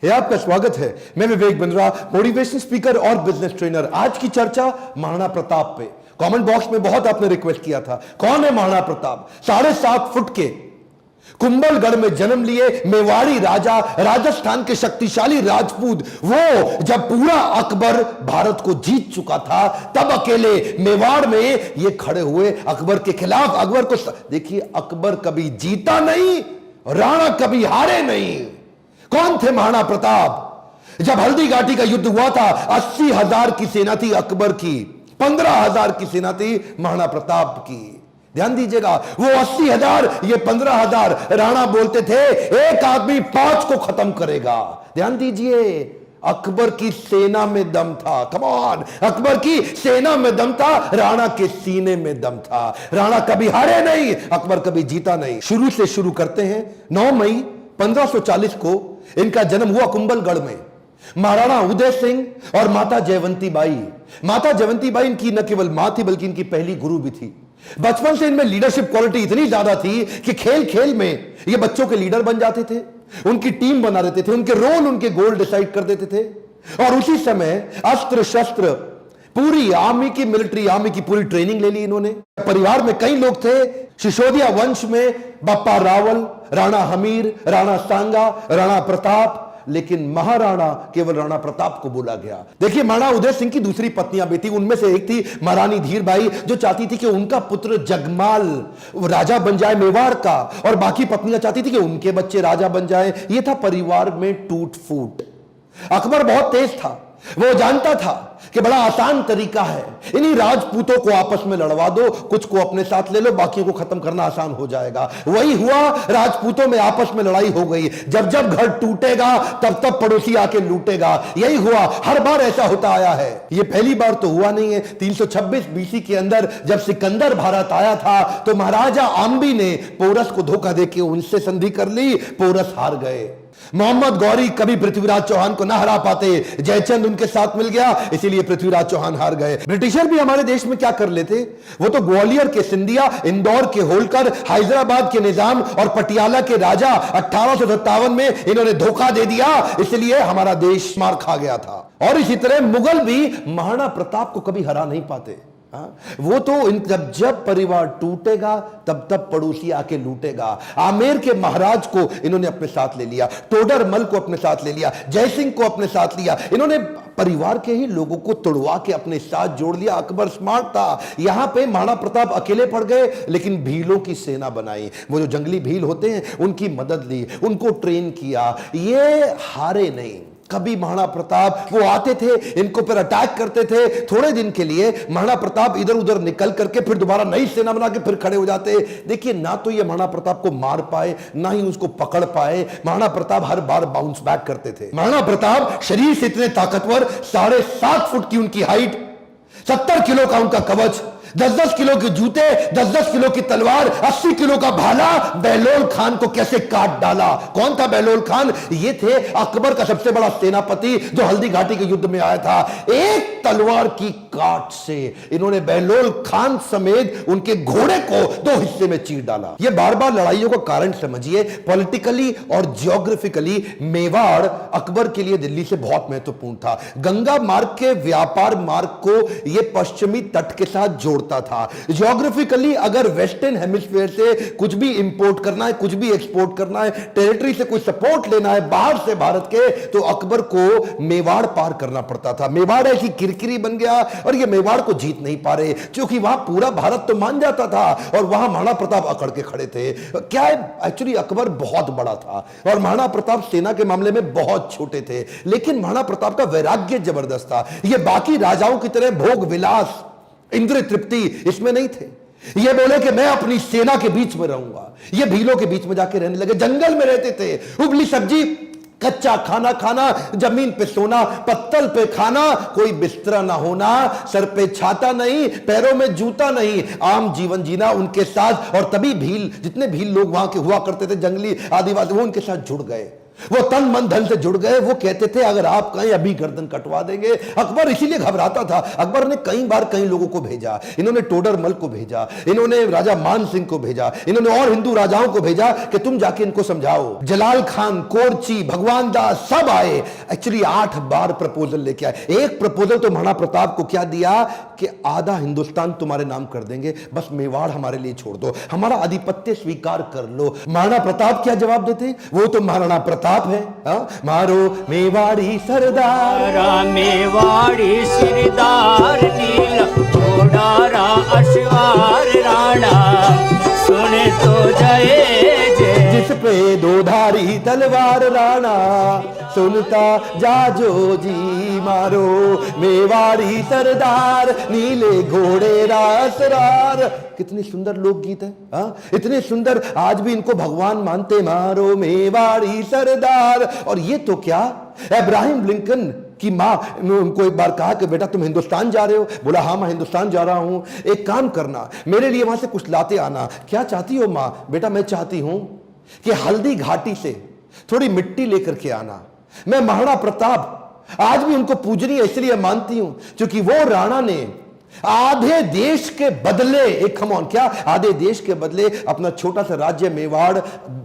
है आपका स्वागत है। मैं विवेक बिंद्रा, मोटिवेशन स्पीकर और बिजनेस ट्रेनर। आज की चर्चा महाराणा प्रताप पे। कमेंट बॉक्स में बहुत आपने रिक्वेस्ट किया था, कौन है महाराणा प्रताप? 7.5 फुट के कुंभलगढ़ में जन्म लिए मेवाड़ी राजा, राजस्थान के शक्तिशाली राजपूत। वो जब पूरा अकबर भारत को जीत चुका था, तब अकेले मेवाड़ में ये खड़े हुए अकबर के खिलाफ। अकबर को देखिए, अकबर कभी जीता नहीं, राणा कभी हारे नहीं। कौन थे महाराणा प्रताप? जब हल्दी घाटी का युद्ध हुआ था, 80,000 की सेना थी अकबर की, 15,000 की सेना थी महाराणा प्रताप की। ध्यान दीजिएगा, वो 80,000, ये 15,000। राणा बोलते थे एक आदमी 5 को खत्म करेगा। ध्यान दीजिए, अकबर की सेना में दम था। कम ऑन, अकबर की सेना में दम था, राणा के सीने में दम था। राणा कभी हारे नहीं, अकबर कभी जीता नहीं। शुरू से शुरू करते हैं। 9 मई 1540 को इनका जन्म हुआ कुंभलगढ़ में। महाराणा उदय सिंह और माता जयवंती बाई। माता जयवंती बाई इनकी न केवल मां थी, बल्कि इनकी पहली गुरु भी थी। बचपन से इनमें लीडरशिप क्वालिटी इतनी ज्यादा थी कि खेल खेल में ये बच्चों के लीडर बन जाते थे, उनकी टीम बना देते थे, उनके रोल, उनके गोल डिसाइड कर देते थे। और उसी समय अस्त्र शस्त्र, पूरी आर्मी की, मिलिट्री आर्मी की पूरी ट्रेनिंग ले ली इन्होंने। परिवार में कई लोग थे। सिसोदिया वंश में बप्पा रावल, राणा हमीर, राणा सांगा, राणा प्रताप, लेकिन महाराणा केवल राणा प्रताप को बोला गया। देखिए, महाराणा उदय सिंह की दूसरी पत्नियां भी थी। उनमें से एक थी महारानी धीरबाई, जो चाहती थी कि उनका पुत्र जगमाल राजा बन जाए मेवाड़ का, और बाकी पत्नियां चाहती थी कि उनके बच्चे राजा बन जाए। यह था परिवार में टूट फूट। अकबर बहुत तेज था, वो जानता था कि बड़ा आसान तरीका है, इन्हीं राजपूतों को आपस में लड़वा दो, कुछ को अपने साथ ले लो, बाकियों को खत्म करना आसान हो जाएगा। वही हुआ, राजपूतों में आपस में लड़ाई हो गई। जब जब घर टूटेगा, तब तब पड़ोसी आके लूटेगा। यही हुआ, हर बार ऐसा होता आया है। ये पहली बार तो हुआ नहीं है। 326 बीसी के अंदर जब सिकंदर भारत आया था, तो महाराजा आम्बी ने पोरस को धोखा देके उनसे संधि कर ली। पोरस हार गए। मोहम्मद गौरी कभी पृथ्वीराज चौहान को ना हरा पाते, जयचंद उनके साथ मिल गया, इसीलिए पृथ्वीराज चौहान हार गए। ब्रिटिशर भी हमारे देश में क्या कर लेते, वो तो ग्वालियर के सिंधिया, इंदौर के होलकर, हैदराबाद के निजाम और पटियाला के राजा 1857 में इन्होंने धोखा दे दिया, इसलिए हमारा देश मार खा गया था। और इसी तरह मुगल भी महाराणा प्रताप को कभी हरा नहीं पाते। वो तो जब परिवार टूटेगा, तब तब पड़ोसी आके लूटेगा। आमेर के महाराज को इन्होंने अपने साथ ले लिया, टोडरमल को अपने साथ ले लिया, जयसिंह को अपने साथ लिया। इन्होंने परिवार के ही लोगों को तोड़वा के अपने साथ जोड़ लिया। अकबर स्मार्ट था। यहां पे महाराणा प्रताप अकेले पड़ गए, लेकिन भीलों की सेना बनाई। वो जो जंगली भील होते हैं, उनकी मदद ली, उनको ट्रेन किया। ये हारे नहीं कभी। महाराणा प्रताप वो आते थे, इनको पर अटैक करते थे। थोड़े दिन के लिए महाराणा प्रताप इधर उधर निकल करके फिर दोबारा नई सेना बना के फिर खड़े हो जाते। देखिए, ना तो ये महाराणा प्रताप को मार पाए, ना ही उसको पकड़ पाए। महाराणा प्रताप हर बार बाउंस बैक करते थे। महाराणा प्रताप शरीर से इतने ताकतवर, 7.5 फुट की उनकी हाइट, 70 किलो का उनका कवच, 10-10 किलो के जूते, 10-10 किलो की तलवार, 80 किलो का भाला। बहलोल खान को कैसे काट डाला? कौन था बहलोल खान? ये थे अकबर का सबसे बड़ा सेनापति, जो हल्दी घाटी के युद्ध में आया था। एक तलवार की काट से इन्होंने बहलोल खान समेत उनके घोड़े को 2 हिस्से में चीर डाला। ये बार बार लड़ाइयों का कारण समझिए। पॉलिटिकली और जियोग्राफिकली मेवाड़ अकबर के लिए दिल्ली से बहुत महत्वपूर्ण था। गंगा मार्ग के व्यापार मार्ग को यह पश्चिमी तट के साथ जोड़ता था। जियोग्राफिकली अगर वेस्टर्न हेमिस्फीयर से कुछ भी इंपोर्ट करना है, कुछ भी एक्सपोर्ट करना है, टेरिटरी से कोई सपोर्ट लेना है बाहर से भारत के, तो अकबर को मेवाड़ पार करना पड़ता था। मेवाड़ ऐसी किरकिरी बन गया, और ये मेवाड़ को जीत नहीं पा रहे, क्योंकि वहां पूरा भारत तो मान जाता था, और वहां महाराणा प्रताप अकड़ के खड़े थे। क्या है, एक्चुअली अकबर बहुत बड़ा था, और महाराणा प्रताप सेना के मामले में बहुत छोटे थे। लेकिन महाराणा प्रताप का वैराग्य जबरदस्त था। ये बाकी राजाओं की तरह भोग विलास, इंद्रिय तृप्ति इसमें नहीं थे। ये बोले कि मैं अपनी सेना के बीच में रहूंगा। ये भीलों के बीच में जाके रहने लगे, जंगल में रहते थे। उबली सब्जी, कच्चा खाना खाना, जमीन पे सोना, पत्तल पे खाना, कोई बिस्तरा ना होना, सर पे छाता नहीं, पैरों में जूता नहीं, आम जीवन जीना उनके साथ। और तभी भील, जितने भील लोग वहां के हुआ करते थे, जंगली आदिवासी, वो उनके साथ जुड़ गए। वो तन मन धन से जुड़ गए। वो कहते थे अगर आप कहें अभी गर्दन कटवा देंगे। अकबर इसीलिए घबराता था। अकबर ने कई बार कई लोगों को भेजा, इन्होंने टोडरमल को भेजा, इन्होंने राजा मान सिंह को भेजा, इन्होंने और हिंदू राजाओं को भेजा कि तुम जाके इनको समझाओ। जलाल खान, कोरची, भगवान दास सब आए। एक्चुअली 8 बार प्रपोजल लेके आए। एक प्रपोजल तो महाराणा प्रताप को क्या दिया कि आधा हिंदुस्तान तुम्हारे नाम कर देंगे, बस मेवाड़ हमारे लिए छोड़ दो, हमारा आधिपत्य स्वीकार कर लो। महाराणा प्रताप क्या जवाब देते? वो तो महाराणा प्रताप है। मारो मेवाड़ी सरदार, मेवाड़ी सिरदार, नील घोड़ा अश्वार राणा, सुने तो जय जय। जिस पे दो धारी तलवार राणा, सुनता जाजो जी। मारो मेवाड़ी सरदार, नीले घोड़े रासरार। कितनी सुंदर लोकगीत है। इतने सुंदर, आज भी इनको भगवान मानते। मारो मेवाड़ी सरदार। और ये तो क्या, अब्राहम लिंकन की माँ ने उनको एक बार कहा कि बेटा तुम हिंदुस्तान जा रहे हो? बोला हाँ मैं हिंदुस्तान जा रहा हूं, एक काम करना मेरे लिए वहां से कुछ लाते आना। क्या चाहती हो माँ? बेटा मैं चाहती हूं कि हल्दी घाटी से थोड़ी मिट्टी लेकर के आना। मैं महाराणा प्रताप आज भी उनको पूजनीय इसलिए मानती हूं क्योंकि वो राणा ने आधे देश के बदले, एक खमौन क्या, आधे देश के बदले अपना छोटा सा राज्य मेवाड़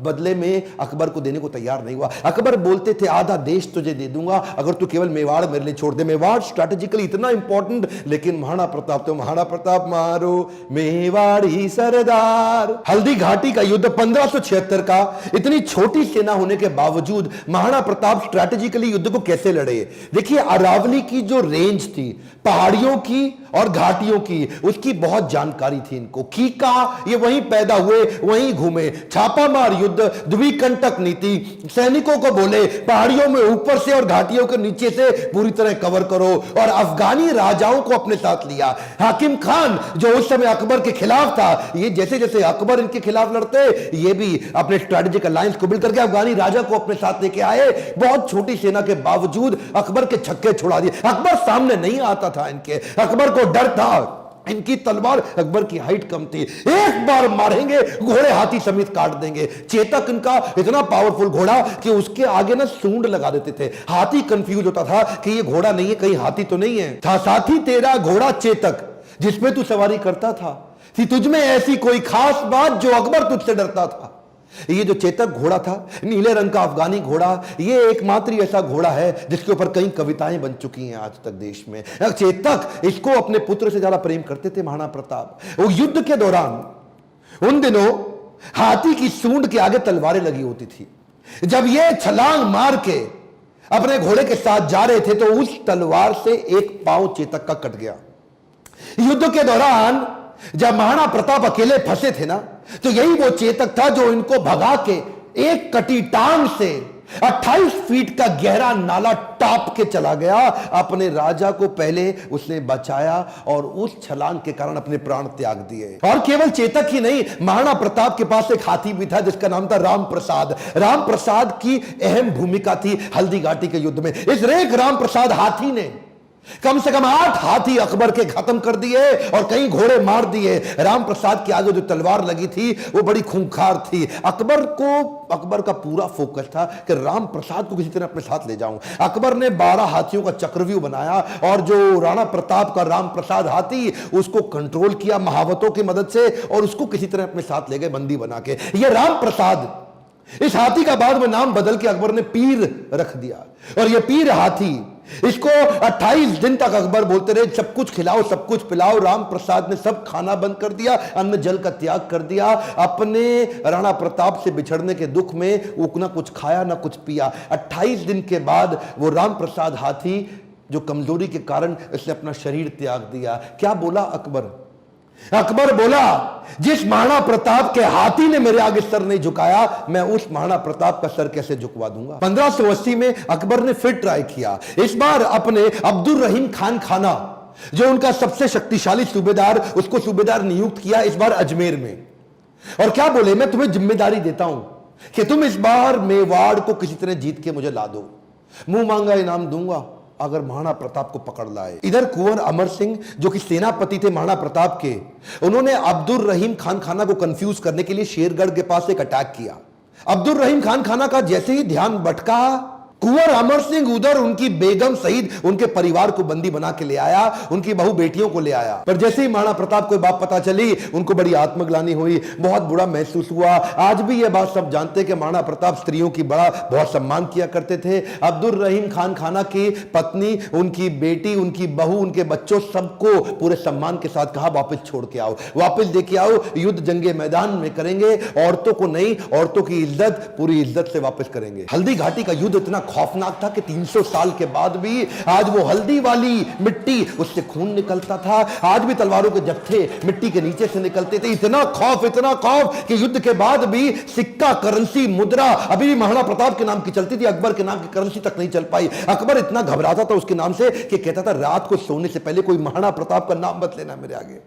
बदले में अकबर को देने को तैयार नहीं हुआ। अकबर बोलते थे आधा देश तुझे दे दूंगा अगर तू केवल मेवाड़ मेरे लिए छोड़ दे। मेवाड़ स्ट्रैटेजिकली इतना इंपॉर्टेंट, लेकिन महाराणा प्रताप तो महाराणा प्रताप। मारो मेवाड़ी सरदार। हल्दी घाटी का युद्ध 1576 का, इतनी छोटी सेना होने के बावजूद महाराणा प्रताप स्ट्रैटेजिकली युद्ध को कैसे लड़े? देखिए अरावली की जो रेंज थी, पहाड़ियों की और घाटियों की, उसकी बहुत जानकारी थी इनको। कीका ये वहीं पैदा हुए, वहीं घूमे। छापामार युद्ध, द्विकंटक नीति, सैनिकों को बोले पहाड़ियों में ऊपर से और घाटियों के नीचे से पूरी तरह कवर करो। और अफगानी राजाओं को अपने साथ लिया। हाकिम खान जो उस समय अकबर के खिलाफ था, ये जैसे जैसे अकबर इनके खिलाफ लड़ते, ये भी अपने स्ट्रेटेजिक अलायंस को बिल्ड करके अफगानी राजा को अपने साथ लेके आए। बहुत छोटी सेना के बावजूद अकबर के छक्के छुड़ा दिए। अकबर सामने नहीं आता था इनके, अकबर को डर था। इनकी तलवार, अकबर की हाइट कम थी, एक बार मारेंगे घोड़े हाथी समेत काट देंगे। चेतक इनका इतना पावरफुल घोड़ा कि उसके आगे ना सूंड लगा देते थे। हाथी कंफ्यूज होता था कि ये घोड़ा नहीं है, कहीं हाथी तो नहीं है। था साथी तेरा घोड़ा चेतक, जिसमें तू सवारी करता था, थी तुझमें ऐसी कोई खास बात जो अकबर तुझसे डरता था। ये जो चेतक घोड़ा था, नीले रंग का अफगानी घोड़ा, ये एकमात्र ऐसा घोड़ा है जिसके ऊपर कई कविताएं बन चुकी हैं आज तक देश में। चेतक, इसको अपने पुत्र से ज्यादा प्रेम करते थे महाराणा प्रताप। वो युद्ध के दौरान उन दिनों हाथी की सूंड के आगे तलवारें लगी होती थी। जब ये छलांग मार के अपने घोड़े के साथ जा रहे थे तो उस तलवार से एक पांव चेतक का कट गया। युद्ध के दौरान जब महाराणा प्रताप अकेले फंसे थे ना, तो यही वो चेतक था जो इनको भगा के एक कटी टांग से 28 फीट का गहरा नाला टाप के चला गया। अपने राजा को पहले उसने बचाया और उस छलांग के कारण अपने प्राण त्याग दिए। और केवल चेतक ही नहीं, महाराणा प्रताप के पास एक हाथी भी था जिसका नाम था राम प्रसाद। राम प्रसाद की अहम भूमिका थी हल्दी घाटी के युद्ध में। इस रेख राम प्रसाद हाथी ने कम से कम 8 हाथी अकबर के खत्म कर दिए और कई घोड़े मार दिए। राम प्रसाद के आगे जो तलवार लगी थी वो बड़ी खूंखार थी। अकबर का पूरा फोकस था कि राम प्रसाद को किसी तरह अपने साथ ले जाऊं। अकबर ने 12 हाथियों का चक्रव्यूह बनाया और जो राणा प्रताप का राम प्रसाद हाथी, उसको कंट्रोल किया महावतों की मदद से और उसको किसी तरह अपने साथ ले गए बंदी बना के। ये राम प्रसाद, इस हाथी का बाद में नाम बदल के अकबर ने पीर रख दिया। और ये पीर हाथी, इसको 28 दिन तक अकबर बोलते रहे सब कुछ खिलाओ सब कुछ पिलाओ। राम प्रसाद ने सब खाना बंद कर दिया, अन्न जल का त्याग कर दिया। अपने राणा प्रताप से बिछड़ने के दुख में वो ना कुछ खाया ना कुछ पिया। 28 दिन के बाद वो राम प्रसाद हाथी जो कमजोरी के कारण इसने अपना शरीर त्याग दिया। क्या बोला अकबर? अकबर बोला जिस महाराणा प्रताप के हाथी ने मेरे आगे सर नहीं झुकाया, मैं उस महाराणा प्रताप का सर कैसे झुकवा दूंगा। 1580 में अकबर ने फिर ट्राई किया। इस बार अपने अब्दुल रहीम खान खाना, जो उनका सबसे शक्तिशाली सूबेदार, उसको सूबेदार नियुक्त किया इस बार अजमेर में। और क्या बोले, मैं तुम्हें जिम्मेदारी देता हूं कि तुम इस बार मेवाड़ को किसी तरह जीत के मुझे ला दो, मुंह मांगा इनाम दूंगा अगर महाराणा प्रताप को पकड़ लाए। इधर कुंवर अमर सिंह जो कि सेनापति थे महाराणा प्रताप के, उन्होंने अब्दुल रहीम खान खाना को कंफ्यूज करने के लिए शेरगढ़ के पास एक अटैक किया। अब्दुल रहीम खान खाना का जैसे ही ध्यान भटका, कुंवर अमर सिंह उधर उनकी बेगम सहित उनके परिवार को बंदी बना के ले आया, उनकी बहू बेटियों को ले आया। पर जैसे ही महाराणा प्रताप को बात पता चली, उनको बड़ी आत्मग्लानि हुई, बहुत बुरा महसूस हुआ। आज भी यह बात सब जानते हैं कि महाराणा प्रताप स्त्रियों की बहुत सम्मान किया करते थे। अब्दुल रहीम खान खाना की पत्नी, उनकी बेटी, उनकी बहू, उनके बच्चों, सबको पूरे सम्मान के साथ कहा वापस छोड़ के आओ, वापस लेके आओ, युद्ध जंगे मैदान में करेंगे, औरतों को नहीं, औरतों की इज्जत पूरी इज्जत से वापस करेंगे। हल्दी घाटी का युद्ध इतना खौफनाक था कि 300 साल के बाद भी आज वो हल्दी वाली मिट्टी, उससे खून निकलता था। आज भी तलवारों के जत्थे मिट्टी के नीचे से निकलते थे। इतना खौफ कि युद्ध के बाद भी सिक्का, करेंसी, मुद्रा अभी भी महाराणा प्रताप के नाम की चलती थी, अकबर के नाम की करेंसी तक नहीं चल पाई। अकबर इतना घबराता था उसके नाम से कि कहता था रात को सोने से पहले कोई महाराणा प्रताप का नाम मत लेना मेरे आगे।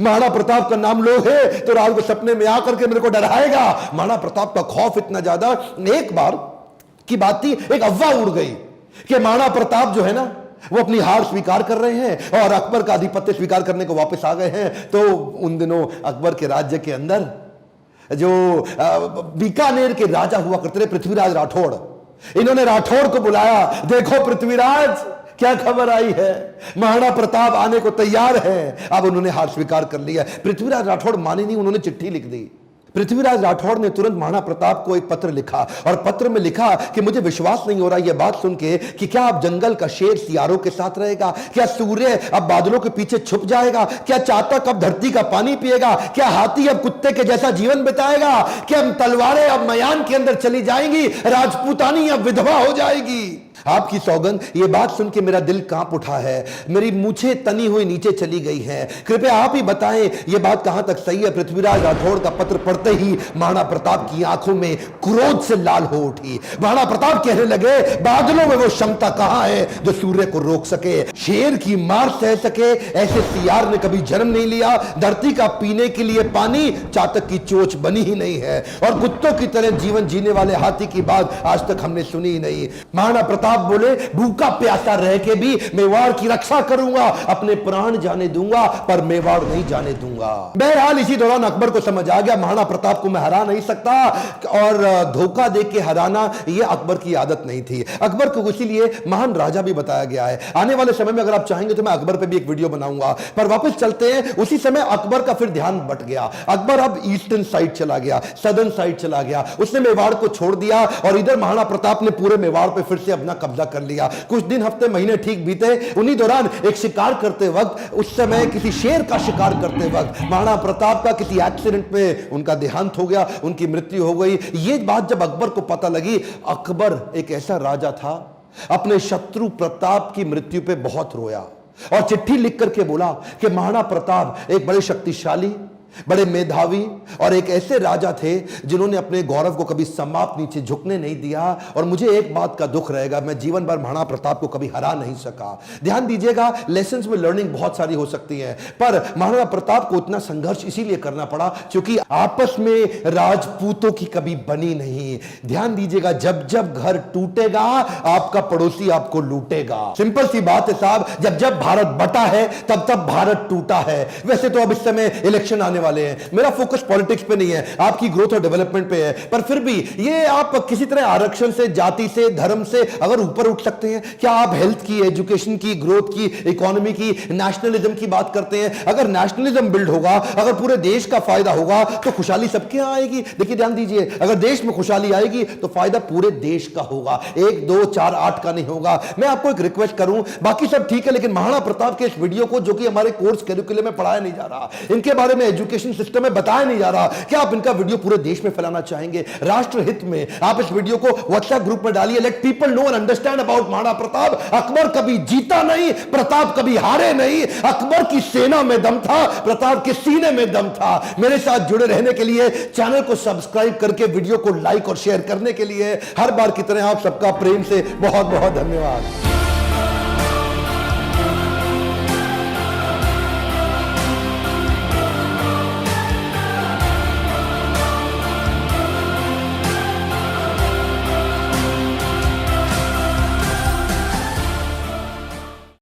महाराणा प्रताप का नाम लो है तो रात को सपने में आकर के मेरे को डराएगा। महाराणा प्रताप का खौफ इतना ज्यादा। एक बार की बात थी, एक अफवाह उड़ गई कि महाराणा प्रताप जो है ना, वो अपनी हार स्वीकार कर रहे हैं और अकबर का आधिपत्य स्वीकार करने को वापस आ गए हैं। तो उन दिनों अकबर के राज्य के अंदर जो बीकानेर के राजा हुआ करते थे, पृथ्वीराज राठौड़, इन्होंने राठौड़ को बुलाया। देखो पृथ्वीराज, क्या खबर आई है, महाराणा प्रताप आने को तैयार है। अब उन्होंने हार स्वीकार कर लिया। पृथ्वीराज राठौड़ माने नहीं, उन्होंने चिट्ठी लिख दी। पृथ्वीराज राठौड़ ने तुरंत महाराणा प्रताप को एक पत्र लिखा और पत्र में लिखा कि मुझे विश्वास नहीं हो रहा यह बात सुन के कि क्या अब जंगल का शेर सियारों के साथ रहेगा, क्या सूर्य अब बादलों के पीछे छुप जाएगा, क्या चातक अब धरती का पानी पिएगा, क्या हाथी अब कुत्ते के जैसा जीवन बिताएगा, क्या तलवारें अब मयान के अंदर चली जाएंगी, राजपूतानी अब विधवा हो जाएगी। आपकी सौगंध, ये बात सुन के मेरा दिल कांप उठा है, मेरी मूछें तनी हुई नीचे चली गई हैं। कृपया आप ही बताएं ये बात कहां तक सही है। पृथ्वीराज राठौड़ का पत्र पढ़ते ही महाराणा प्रताप की आंखों में क्रोध से लाल हो उठी। महाराणा प्रताप कहने लगे, बादलों में वो क्षमता कहां है जो सूर्य को रोक सके, शेर की मार सह सके, ऐसे सियार ने कभी जन्म नहीं लिया। धरती का पीने के लिए पानी चातक की चोंच बनी ही नहीं है और कुत्तों की तरह जीवन जीने वाले हाथी की बात आज तक हमने सुनी ही नहीं। महाराणा प्रताप बोले, भूखा प्यासा रह के भी मेवाड़ की रक्षा करूंगा, अपने प्राण जाने दूंगा पर मेवाड़ नहीं जाने दूंगा। बहरहाल इसी दौरान अकबर को समझ आ गया महाराणा प्रताप को मैं हरा नहीं सकता और धोखा दे के हराना यह अकबर की आदत नहीं थी। अकबर को इसीलिए महान राजा भी बताया गया है। आने वाले समय में अगर आप चाहेंगे तो मैं अकबर पे भी एक वीडियो बनाऊंगा। पर वापस चलते हैं, उसी समय अकबर का फिर ध्यान बट गया। अकबर अब ईस्टर्न साइड चला गया, सदर्न साइड चला गया, उसने मेवाड़ को छोड़ दिया और इधर महाराणा प्रताप ने पूरे मेवाड़ पे फिर से अपना कब्जा कर लिया। कुछ दिन, हफ्ते, महीने ठीक बीते। उन्हीं दौरान एक शिकार करते वक्त, उस समय किसी शेर का शिकार करते वक्त महाराणा प्रताप का किसी एक्सीडेंट में उनका देहांत हो गया, उनकी मृत्यु हो गई। ये बात जब अकबर को पता लगी, अकबर एक ऐसा राजा था, अपने शत्रु प्रताप की मृत्यु पे बहुत रोया और चिट्ठी लिख करके बोला कि महाराणा प्रताप एक बड़े शक्तिशाली, बड़े मेधावी और एक ऐसे राजा थे जिन्होंने अपने गौरव को कभी समाप्त नीचे झुकने नहीं दिया और मुझे एक बात का दुख रहेगा, मैं जीवन भर महाराणा प्रताप को कभी हरा नहीं सका। ध्यान दीजिएगा, लेसन्स में लर्निंग बहुत सारी हो सकती है, पर महाराणा प्रताप को इतना संघर्ष इसीलिए करना पड़ा क्योंकि आपस में राजपूतों की कभी बनी नहीं। ध्यान दीजिएगा, जब जब घर टूटेगा आपका पड़ोसी आपको लूटेगा। सिंपल सी बात है साहब, जब जब भारत बटा है तब तब भारत टूटा है। वैसे तो अब इस समय इलेक्शन आने वाले हैं, मेरा फोकस पॉलिटिक्स पे नहीं है, आपकी ग्रोथ और डेवलपमेंट पे है, पर फिर भी ये आप किसी तरह आरक्षण से, जाति से, धर्म से अगर ऊपर उठ सकते हैं, क्या आप हेल्थ की, एजुकेशन की, ग्रोथ की, इकोनॉमी की, नेशनलिज्म की बात करते हैं? अगर नेशनलिज्म बिल्ड होगा, अगर पूरे देश का फायदा होगा तो खुशहाली सबके यहां आएगी। देखिए ध्यान दीजिए, अगर देश में खुशहाली आएगी तो फायदा पूरे देश का होगा, 1, 2, 4, 8 का नहीं होगा। मैं आपको एक रिक्वेस्ट करूं, बाकी सब ठीक है, लेकिन महाराणा प्रताप के इस वीडियो को, जो कि हमारे कोर्स कैरिकुलम में पढ़ाया नहीं जा रहा, इनके बारे में एजुकेशन सिस्टम में बताया नहीं जा रहा, क्या आप इनका वीडियो पूरे देश में फैलाना चाहेंगे? राष्ट्र हित में आप इस वीडियो को व्हाट्सएप ग्रुप में डालिए, let people know and understand about Maharana Pratap. Akbar कभी जीता नहीं, प्रताप कभी हारे नहीं। अकबर की सेना में दम था, प्रताप के सीने में दम था। मेरे साथ जुड़े रहने के लिए, चैनल को सब्सक्राइब करके वीडियो को लाइक और शेयर करने के लिए हर बार की तरह आप सबका प्रेम से बहुत बहुत धन्यवाद।